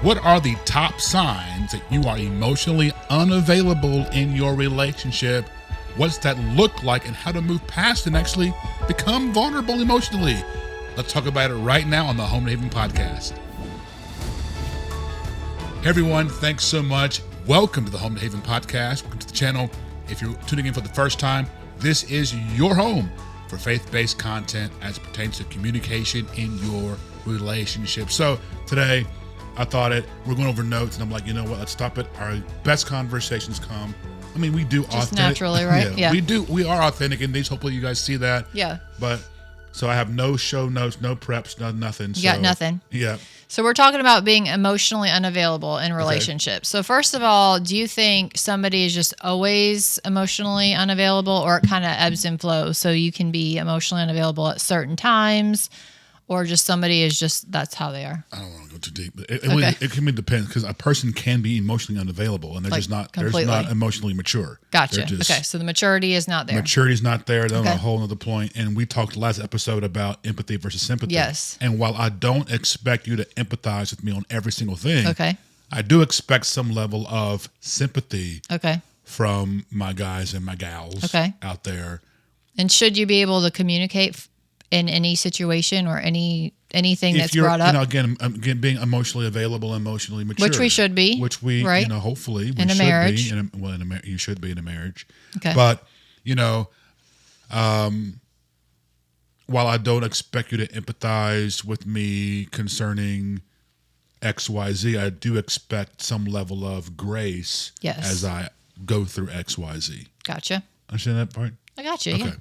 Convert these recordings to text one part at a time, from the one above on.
What are the top signs that you are emotionally unavailable in your relationship? What's that look like, and how to move past and actually become vulnerable emotionally? Let's talk about it right now on the Home Haven Podcast. Hey everyone, thanks so much. Welcome to the Home Haven Podcast. Welcome to the channel. If you're tuning in for the first time, this is your home for faith-based content as it pertains to communication in your relationship. So today, I thought we're going over notes, and I'm like, you know what, let's stop it. Our best conversations come. I mean, we do just authentic. Naturally, right? Yeah. We are authentic in these. Hopefully you guys see that. Yeah. But, so I have no show notes, no preps, nothing. You got nothing. Yeah. So we're talking about being emotionally unavailable in relationships. Okay. So first of all, do you think somebody is just always emotionally unavailable, or it kind of ebbs and flows? So you can be emotionally unavailable at certain times, or just somebody is just, that's how they are? I don't want to go too deep, but it can depend, because a person can be emotionally unavailable and they're just not emotionally mature. Gotcha. Okay, so the maturity is not there. Maturity is not there. That's a whole other point. And we talked last episode about empathy versus sympathy. Yes. And while I don't expect you to empathize with me on every single thing, okay, I do expect some level of sympathy okay, from my guys and my gals out there. And should you be able to communicate in any situation or anything that's brought up? Again, being emotionally available, emotionally mature. Which we should be. Which we, right? Hopefully we in a should marriage. be. You should be in a marriage. Okay. But, while I don't expect you to empathize with me concerning XYZ, I do expect some level of grace as I go through XYZ. Gotcha. Understand that part? I got you. Okay. Yeah.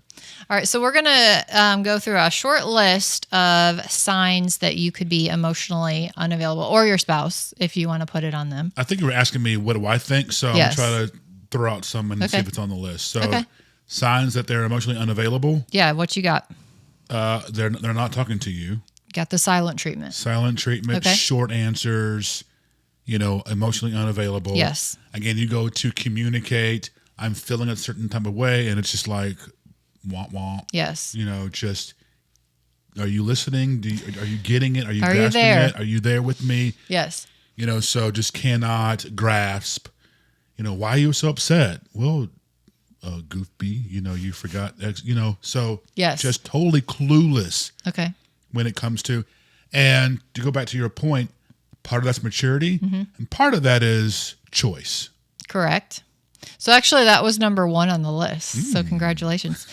All right. So we're going to go through a short list of signs that you could be emotionally unavailable, or your spouse, if you want to put it on them. I think you were asking me, what do I think? So I'm going to try to throw out some and see if it's on the list. So signs that they're emotionally unavailable. Yeah. What you got? They're not talking to you. Got the silent treatment. Silent treatment, short answers, emotionally unavailable. Yes. Again, you go to communicate, I'm feeling a certain type of way, and it's just like, womp womp. Yes. Just, are you listening? Are you getting it? Are you grasping it? Are you there with me? Yes. So just cannot grasp, why are you so upset? Well, goofy, you forgot, so just totally clueless. Okay. When it comes to, and to go back to your point, part of that's maturity, and part of that is choice. Correct. So actually that was number 1 on the list. So congratulations.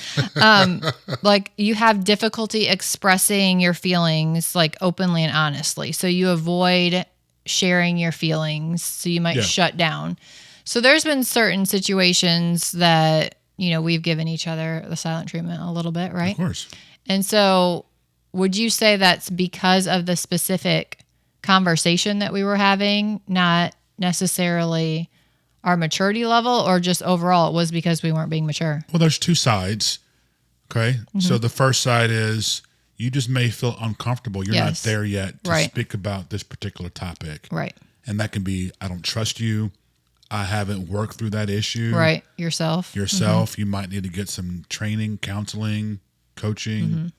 Like, you have difficulty expressing your feelings like openly and honestly. So you avoid sharing your feelings. So you might shut down. So there's been certain situations that, we've given each other the silent treatment a little bit, right? Of course. And so would you say that's because of the specific conversation that we were having, not necessarily our maturity level, or just overall it was because we weren't being mature? Well, there's two sides. Okay. So the first side is you just may feel uncomfortable. You're not there yet to speak about this particular topic. Right. And that can be, I don't trust you. I haven't worked through that issue. Right. Yourself. You might need to get some training, counseling, coaching,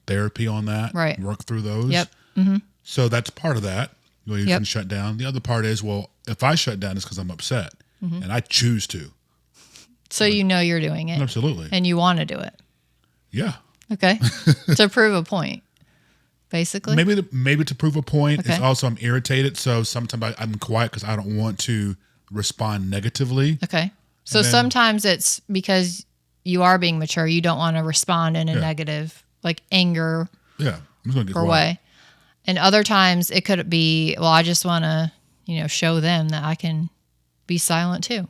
therapy on that. Right. Work through those. Yep. So that's part of that. You can shut down. The other part is, well, if I shut down, it's because I'm upset. And I choose to. So you're doing it. Absolutely. And you want to do it. Yeah. Okay. To prove a point, basically. Maybe to prove a point. Okay. It's also I'm irritated. So sometimes I'm quiet because I don't want to respond negatively. Okay. So sometimes it's because you are being mature. You don't want to respond in a negative, like anger I'm just gonna get or way. And other times it could be, well, I just want to, show them that I can be silent too.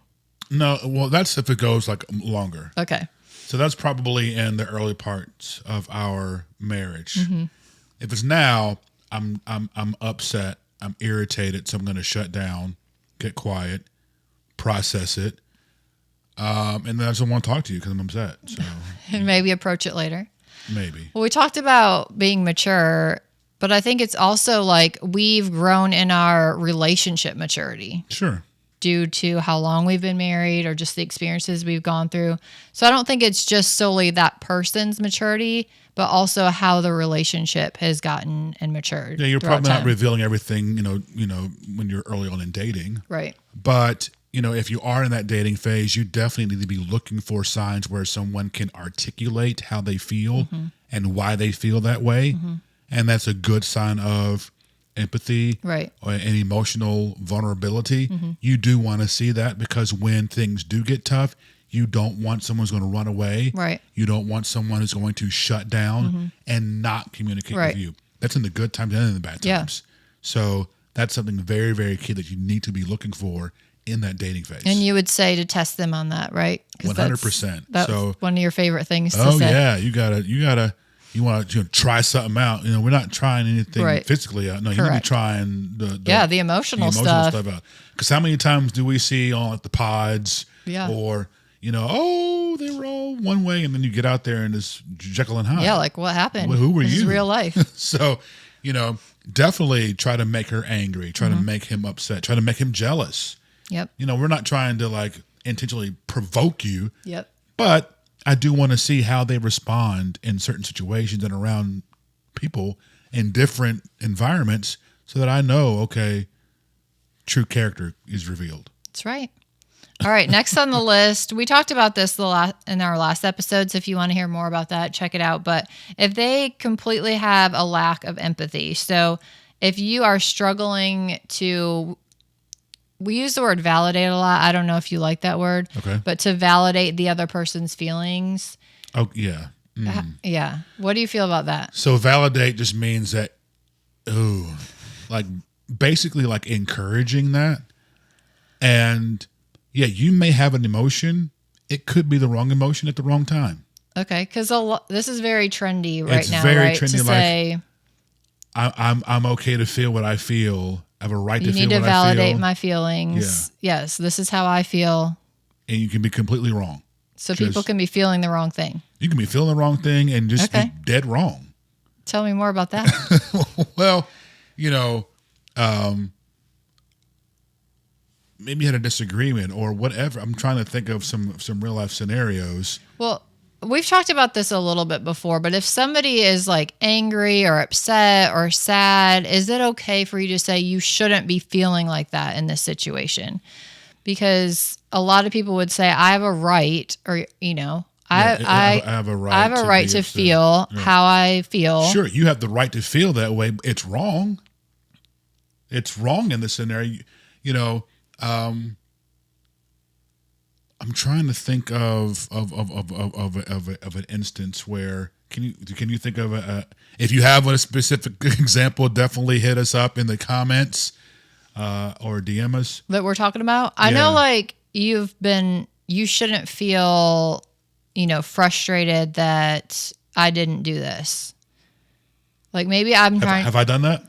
No, well, that's if it goes like longer. Okay. So that's probably in the early parts of our marriage. If it's now, I'm upset, I'm irritated, so I'm going to shut down, get quiet, process it, and then I just don't want to talk to you because I'm upset. So and maybe approach it later. Maybe. Well, we talked about being mature, but I think it's also like we've grown in our relationship maturity. Sure. due to how long we've been married or just the experiences we've gone through. So I don't think it's just solely that person's maturity, but also how the relationship has gotten and matured. Yeah, you're probably time. not revealing everything, when you're early on in dating. Right. But, if you are in that dating phase, you definitely need to be looking for signs where someone can articulate how they feel and why they feel that way. And that's a good sign of empathy, right, and emotional vulnerability. You do want to see that, because when things do get tough, you don't want someone who's going to run away. Right. You don't want someone who's going to shut down and not communicate with you. That's in the good times and in the bad times. Yeah. So that's something very, very key that you need to be looking for in that dating phase. And you would say to test them on that, right? 100%. That's so one of your favorite things to say. Yeah, you want to try something out. We're not trying anything physically out. No, you need to be trying the emotional stuff out. Because how many times do we see on like the pods or they were all one way, and then you get out there and it's Jekyll and Hyde. Yeah, like what happened? Who were this you? Is real life. So, definitely try to make her angry. Try to make him upset. Try to make him jealous. Yep. We're not trying to like intentionally provoke you. Yep. But I do want to see how they respond in certain situations and around people in different environments, so that I know, okay, true character is revealed. That's right. All right, next on the list, we talked about this in our last episode, so if you want to hear more about that, check it out. But if they completely have a lack of empathy, so if you are struggling to, we use the word validate a lot. I don't know if you like that word, but to validate the other person's feelings. Oh, yeah. Yeah. What do you feel about that? So validate just means that, basically like encouraging that. And yeah, you may have an emotion. It could be the wrong emotion at the wrong time. Okay, because this is very trendy now. It's very right? trendy. To say, I'm okay to feel what I feel. I have a right to feel what I feel. You need to validate my feelings. Yeah. Yes, this is how I feel. And you can be completely wrong. So people can be feeling the wrong thing. You can be feeling the wrong thing and just be dead wrong. Tell me more about that. Well, maybe you had a disagreement or whatever. I'm trying to think of some real life scenarios. Well, we've talked about this a little bit before, but if somebody is like angry or upset or sad, is it okay for you to say you shouldn't be feeling like that in this situation? Because a lot of people would say, I have a right, or, I have a right to feel how I feel. Sure, you have the right to feel that way. It's wrong. It's wrong in this scenario. I'm trying to think of an instance where can you think of if you have a specific example, definitely hit us up in the comments or DM us that we're talking about. I know, like you shouldn't feel frustrated that I didn't do this. Like maybe I'm trying. Have I done that?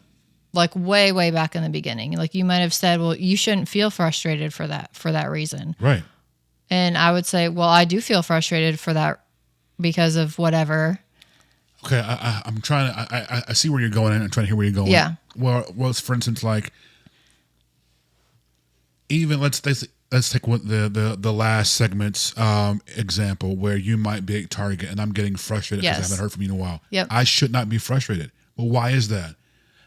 Like way, way back in the beginning. Like you might have said, well, you shouldn't feel frustrated for that reason. Right. And I would say, well, I do feel frustrated for that because of whatever. Okay. I'm trying to, I see where you're going and I'm trying to hear where you're going. Yeah. Well, for instance, like even let's take the last segment's example where you might be at Target and I'm getting frustrated because I haven't heard from you in a while. Yep. I should not be frustrated. Well, why is that?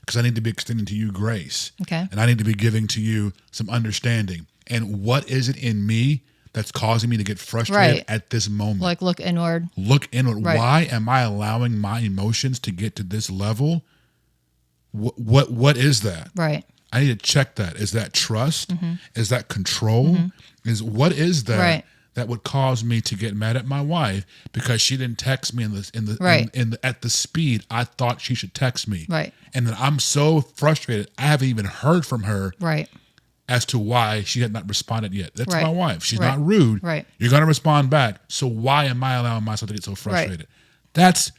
Because I need to be extending to you grace. Okay. And I need to be giving to you some understanding. And what is it in me that's causing me to get frustrated at this moment? Like look inward. Look inward. Right. Why am I allowing my emotions to get to this level? What is that? Right. I need to check that. Is that trust? Mm-hmm. Is that control? Mm-hmm. What is that? Right. That would cause me to get mad at my wife because she didn't text me at the speed I thought she should text me. Right. And then I'm so frustrated I haven't even heard from her. Right. As to why she had not responded yet. That's my wife. She's not rude. Right. You're going to respond back. So why am I allowing myself to get so frustrated? Right.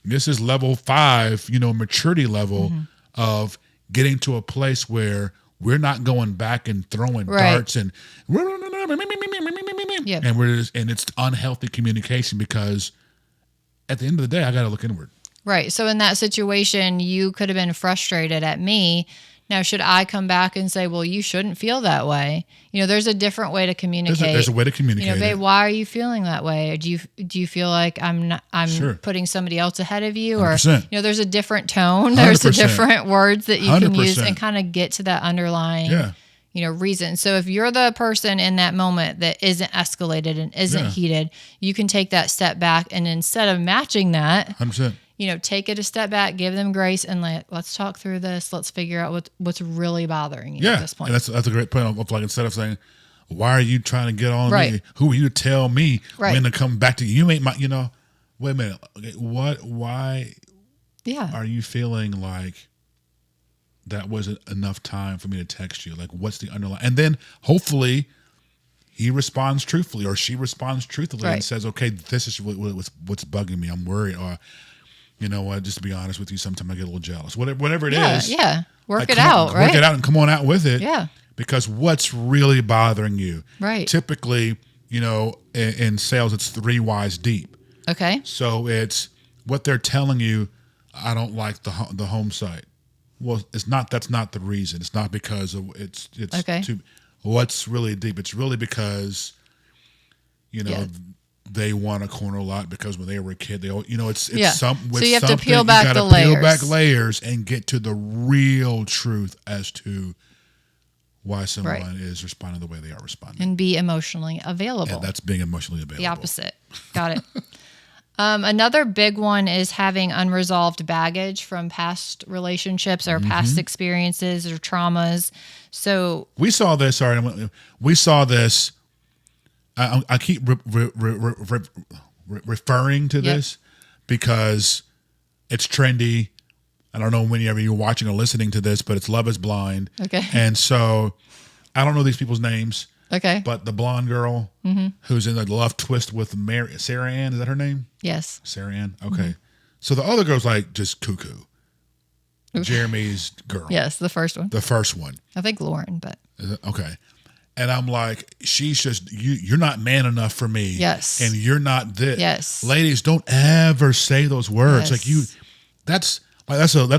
This is level 5, maturity level of getting to a place where we're not going back and throwing darts and and it's unhealthy communication because at the end of the day, I got to look inward. Right. So in that situation, you could have been frustrated at me Now, should I come back and say, well, you shouldn't feel that way? There's a different way to communicate. There's a way to communicate. Babe, why are you feeling that way? Or do you feel like I'm Sure. putting somebody else ahead of you? 100%. Or, there's a different tone. There's a 100%. different words that you can use 100%. and kind of get to that underlying reason. So if you're the person in that moment that isn't escalated and isn't heated, you can take that step back, and instead of matching that, 100%. Take it a step back, give them grace, and let's talk through this. Let's figure out what's really bothering you at this point. And that's a great point. Of like, instead of saying, why are you trying to get on me? Who are you to tell me when to come back to you? You ain't my, wait a minute. Okay, why are you feeling like that wasn't enough time for me to text you? Like, what's the underlying? And then hopefully he responds truthfully, or she responds truthfully and says, okay, this is what's bugging me. I'm worried. Or, you know what, just to be honest with you, sometimes I get a little jealous. Whatever it is. Yeah. Work it out, right? Work it out and come on out with it. Yeah. Because what's really bothering you? Right. Typically, in sales, it's 3 whys deep. Okay. So it's what they're telling you, I don't like the home site. Well, it's not. That's not the reason. It's not because of it's okay. What's really deep? It's really because, they want a corner lot because when they were a kid, they, it's something. So you have to peel back the layers. Peel back layers and get to the real truth as to why someone is responding the way they are responding, and be emotionally available. And that's being emotionally available. The opposite. Got it. Another big one is having unresolved baggage from past relationships or past experiences or traumas. So we saw this. We saw this. I keep referring to this because it's trendy. I don't know whenever you're watching or listening to this, but it's Love is Blind. Okay. And so I don't know these people's names. Okay. But the blonde girl who's in the love twist with Sarah Ann, is that her name? Yes. Sarah Ann? Okay. So the other girl's like just cuckoo. Jeremy's girl. Yes, the first one. The first one. I think Lauren, but. Okay. And I'm like, she's just, you're not man enough for me. Yes. And you're not this. Yes. Ladies, don't ever say those words. Yes. That's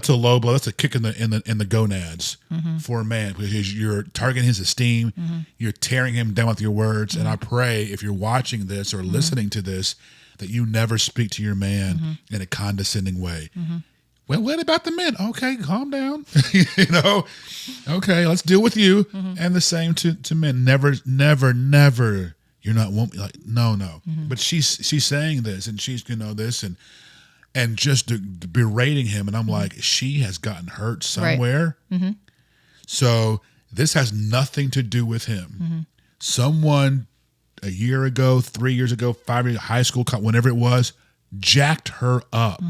a low blow. That's a kick in the gonads for a man, because you're targeting his esteem. You're tearing him down with your words. And I pray if you're watching this or listening to this, that you never speak to your man in a condescending way. Well, what about the men? Okay, calm down. Okay, let's deal with you. And the same to men. Never. You're not like no. But she's saying this, and she's this and just berating him, and I'm like, she has gotten hurt somewhere. Right. So this has nothing to do with him. Someone a year ago, 3 years ago, 5 years, high school, whenever it was, jacked her up.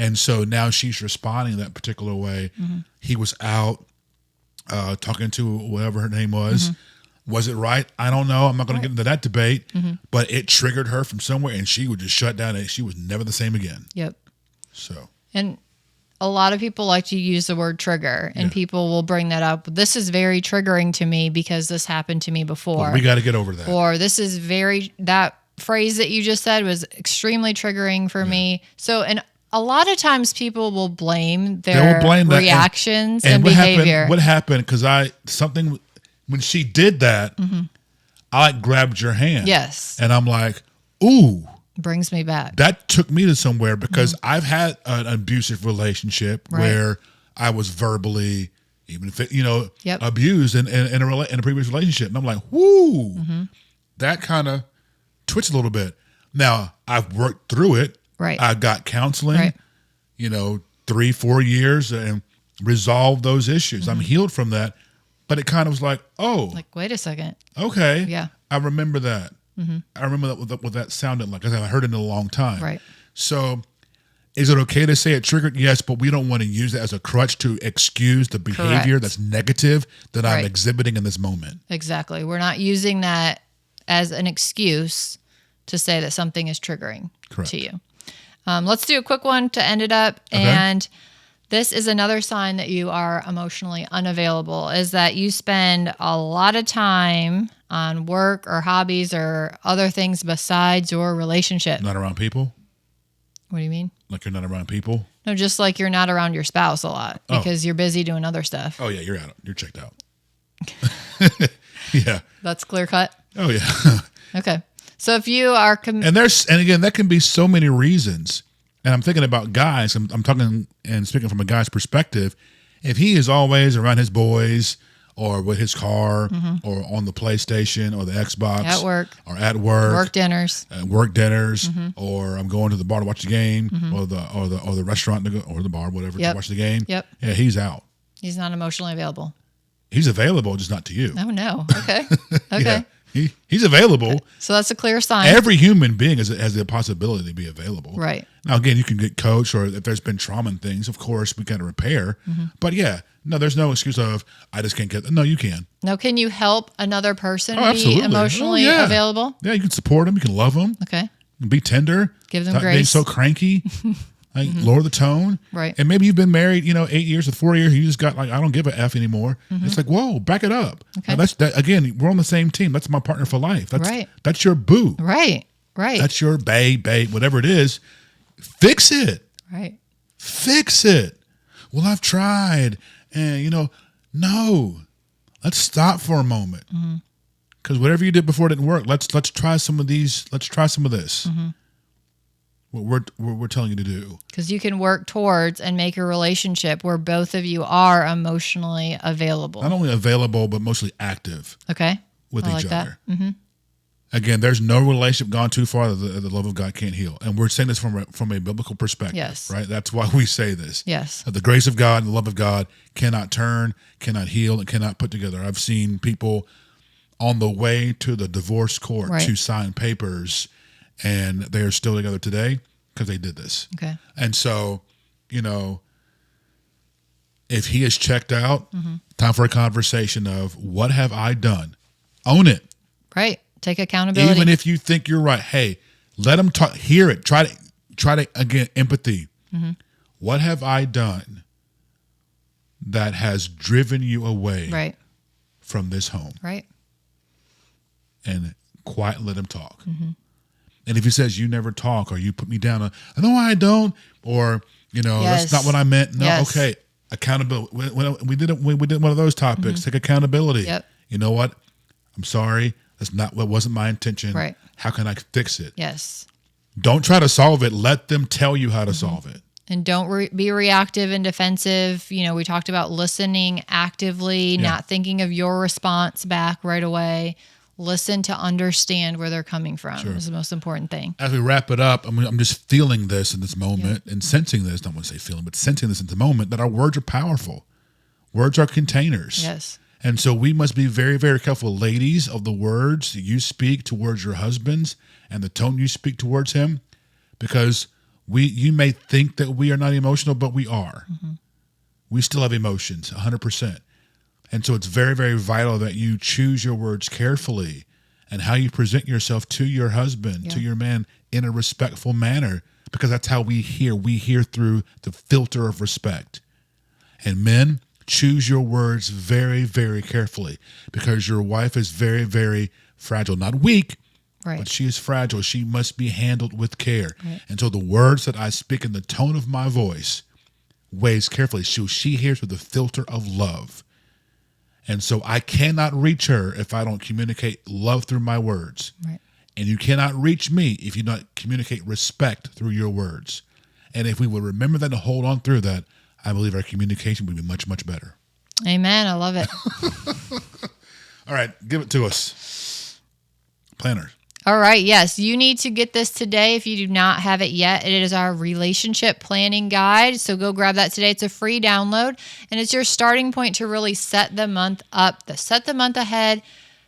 And so now she's responding that particular way. He was out talking to whatever her name was. Was it right? I don't know. I'm not going to get into that debate. But it triggered her from somewhere, and she would just shut down, and she was never the same again. Yep. So. And a lot of people like to use the word trigger, and people will bring that up. This is very triggering to me because this happened to me before. Well, we got to get over that. Or this is that phrase that you just said was extremely triggering for me. So, and a lot of times people will blame their reactions and behavior. What happened? Because when she did that, I grabbed your hand. Yes. And I'm like, ooh. Brings me back. That took me to somewhere, because I've had an abusive relationship where I was verbally, even if abused in a previous relationship. And I'm like, whoo, that kind of twitched a little bit. Now, I've worked through it. Right. I got counseling, 3-4 years, and resolved those issues. I'm healed from that. But it kind of was like, oh. Like, wait a second. Okay. Yeah. I remember that. I remember what that sounded like. I haven't heard it in a long time. Right. So is it okay to say it triggered? Yes, but we don't want to use it as a crutch to excuse the behavior that's negative that I'm exhibiting in this moment. Exactly. We're not using that as an excuse to say that something is triggering to you. Let's do a quick one to end it up. Okay. And this is another sign that you are emotionally unavailable, is that you spend a lot of time on work or hobbies or other things besides your relationship. Not around people? What do you mean? Like you're not around people? No, just like you're not around your spouse a lot because you're busy doing other stuff. Oh yeah, you're out. You're checked out. Yeah. That's clear cut. Oh yeah. Okay. So if you are, and again, that can be so many reasons. And I'm thinking about guys. I'm talking and speaking from a guy's perspective. If he is always around his boys, or with his car, or on the PlayStation, or the Xbox, at work dinners, or I'm going to the bar to watch the game, or the restaurant to go, or the bar, whatever, to watch the game. Yep. Yeah, he's out. He's not emotionally available. He's available, just not to you. Oh no. Okay. Okay. Yeah. He's available. Okay. So that's a clear sign. Every human being has the possibility to be available. Right. Now, again, you can get coached, or if there's been trauma and things, of course, we got to repair. But yeah, no, there's no excuse of, I just can't get. No, you can. Now, can you help another person be emotionally available? Yeah, you can support them. You can love them. Okay. You can be tender. Give them Not grace. being so cranky. Like, lower the tone. Right. And maybe you've been married, 8 years or 4 years, you just got like, I don't give a F anymore. It's like, whoa, back it up. Okay. Now again, we're on the same team. That's my partner for life. That's your boo. Right. That's your babe, whatever it is. Fix it. Right. Fix it. Well, I've tried. And, no. Let's stop for a moment. Because whatever you did before didn't work. Let's try some of these. Let's try some of this. What we're telling you to do. Because you can work towards and make a relationship where both of you are emotionally available. Not only available, but mostly active. Okay. With I each like other. That. Again, there's no relationship gone too far that the love of God can't heal. And we're saying this from a biblical perspective. Yes. Right? That's why we say this. Yes. The grace of God and the love of God cannot turn, cannot heal, and cannot put together. I've seen people on the way to the divorce court to sign papers, and they are still together today because they did this. Okay. And so, if he is checked out, time for a conversation of, what have I done? Own it. Right. Take accountability. Even if you think you're right, hey, let them talk. Hear it. Try to again, empathy. What have I done that has driven you away from this home? Right. And quiet, let him talk. And if he says, you never talk, or you put me down, no, I don't, or that's not what I meant. No, okay, accountability. When we did one of those topics. Take accountability. Yep. You know what? I'm sorry. That's not what wasn't my intention. Right. How can I fix it? Yes. Don't try to solve it. Let them tell you how to solve it. And don't be reactive and defensive. We talked about listening actively, not thinking of your response back right away. Listen to understand where they're coming from is the most important thing. As we wrap it up, I'm just feeling this in this moment and sensing this. I don't want to say feeling, but sensing this in the moment, that our words are powerful. Words are containers. Yes. And so we must be very, very careful, ladies, of the words you speak towards your husbands and the tone you speak towards him, because you may think that we are not emotional, but we are. We still have emotions, 100%. And so it's very, very vital that you choose your words carefully and how you present yourself to your husband, to your man, in a respectful manner, because that's how we hear. We hear through the filter of respect. And men, choose your words very, very carefully, because your wife is very, very fragile. Not weak, but she is fragile. She must be handled with care. And so the words that I speak in the tone of my voice weighs carefully. So she hears through the filter of love. And so I cannot reach her if I don't communicate love through my words. And you cannot reach me if you don't communicate respect through your words. And if we would remember that and hold on through that, I believe our communication would be much, much better. Amen. I love it. All right, give it to us. Planner. All right. Yes, you need to get this today if you do not have it yet. It is our relationship planning guide. So go grab that today. It's a free download, and it's your starting point to really set the month up, set the month ahead,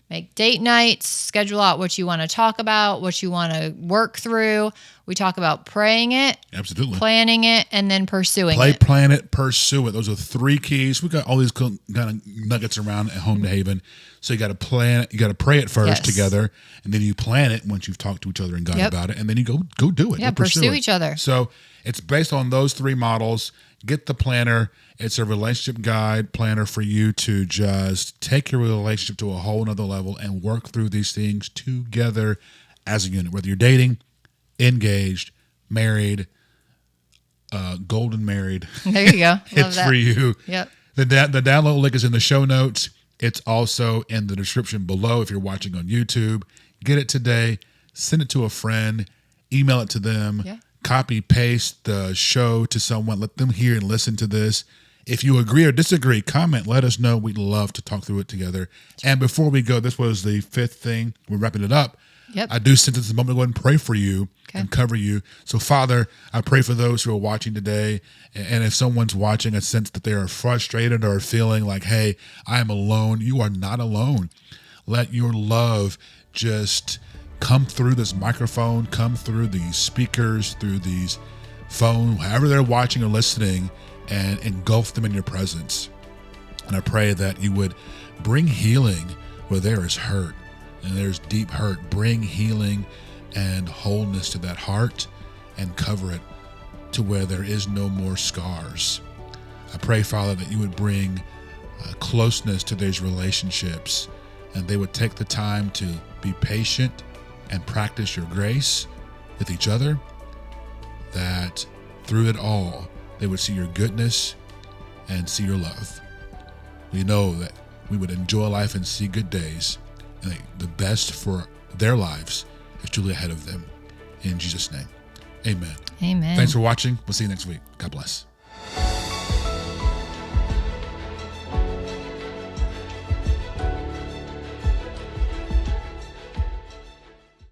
make date nights, schedule out what you want to talk about, what you want to work through. We talk about praying it, absolutely, planning it, and then pursuing it. Plan it, pursue it. Those are 3 keys. We got all these kind of nuggets around at Home to Haven. So you got to plan it. You got to pray it first together, and then you plan it once you've talked to each other and God about it, and then you go do it. Yeah, pursue each other. So it's based on those 3 models. Get the planner. It's a relationship guide planner for you to just take your relationship to a whole nother level and work through these things together as a unit, whether you're dating, engaged, married, Golden Married. There you go. Love It's that. for you. Yep. The download link is in the show notes. It's also in the description below if you're watching on YouTube. Get it today. Send it to a friend. Email it to them. Yeah. Copy, paste the show to someone. Let them hear and listen to this. If you agree or disagree, comment. Let us know. We'd love to talk through it together. And before we go, this was the fifth thing. We're wrapping it up. Yep. I do sense this moment to go ahead and pray for you Okay. and cover you. So, Father, I pray for those who are watching today. And if someone's watching, a sense that they are frustrated or feeling like, hey, I am alone. You are not alone. Let your love just come through this microphone, come through these speakers, through these phone, however they're watching or listening, and engulf them in your presence. And I pray that you would bring healing where there is hurt and there's deep hurt. Bring healing and wholeness to that heart and cover it to where there is no more scars. I pray, Father, that you would bring closeness to these relationships, and they would take the time to be patient and practice your grace with each other, that through it all, they would see your goodness and see your love. We know that we would enjoy life and see good days, and that the best for their lives is truly ahead of them. In Jesus' name, amen. Amen. Thanks for watching. We'll see you next week. God bless.